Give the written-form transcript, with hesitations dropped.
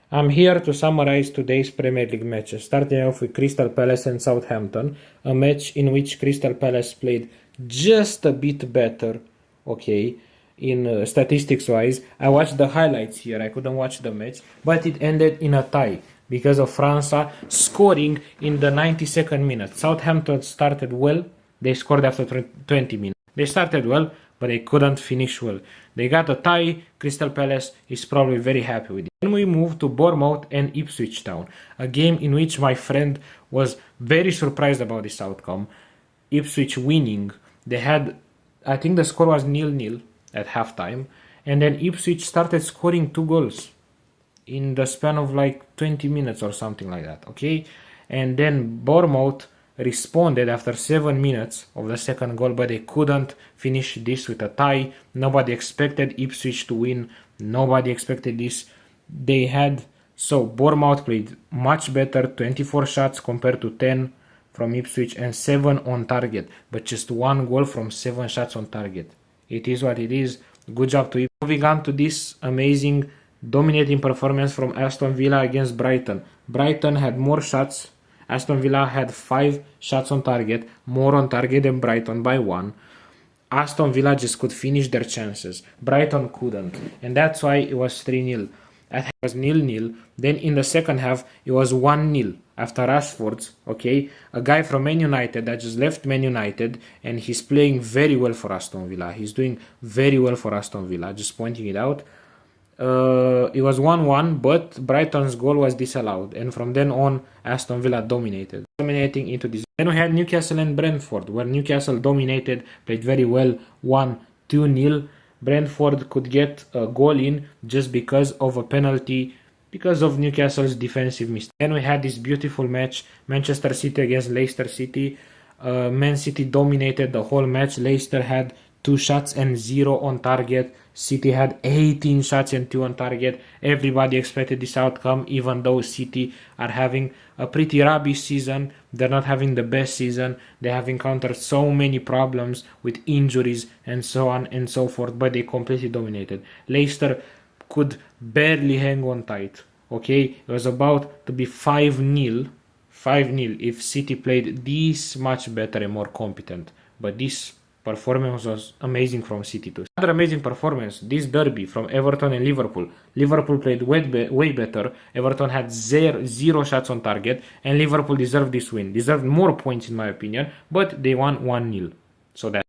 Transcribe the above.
I'm here to summarize today's Premier League matches, starting off with Crystal Palace and Southampton, a match in which Crystal Palace played just a bit better, okay, in statistics-wise. I watched the highlights here, I couldn't watch the match, but it ended in a tie because of França scoring in the 92nd minute. Southampton started well, they scored after 20 minutes. They started well, but they couldn't finish well. They got a tie. Crystal Palace is probably very happy with it. Then we move to Bournemouth and Ipswich Town, a game in which my friend was very surprised about this outcome. Ipswich winning. They had, I think the score was 0-0 at halftime, and then Ipswich started scoring 2 goals in the span of like 20 minutes or something like that, okay? And then Bournemouth responded after 7 minutes of the second goal, but they couldn't finish this with a tie. Nobody expected Ipswich to win. Nobody expected this. So Bournemouth played much better, 24 shots compared to 10 from Ipswich and 7 on target, but just 1 goal from 7 shots on target. It is what it is. Good job to Ipswich. Moving on to this amazing dominating performance from Aston Villa against Brighton. Brighton had more shots. Aston Villa had 5 shots on target, more on target than Brighton by 1. Aston Villa just could finish their chances. Brighton couldn't, and that's why it was 3-0. It was 0-0. Then in the second half, it was 1-0 after Rashford's, okay? A guy from Man United that just left Man United, and he's playing very well for Aston Villa. He's doing very well for Aston Villa, just pointing it out. It was 1-1, but Brighton's goal was disallowed, and from then on Aston Villa dominating into this. Then we had Newcastle and Brentford, where Newcastle dominated, played very well, won 2-0. Brentford could get a goal in just because of a penalty, because of Newcastle's defensive mistake. Then we had this beautiful match, Manchester City against Leicester City. Man City dominated the whole match. Leicester had 2 shots and 0 on target. City had 18 shots and 2 on target. Everybody expected this outcome, even though City are having a pretty rubbish season. They're not having the best season. They have encountered so many problems with injuries and so on and so forth, but they completely dominated. Leicester could barely hang on tight. Okay, it was about to be 5-0 if City played this much better and more competent. But this performance was amazing from City too. Another amazing performance, this derby from Everton and Liverpool. Liverpool played way better. Everton had 0 shots on target, and Liverpool deserved this win. Deserved more points in my opinion, but they won 1-0. So that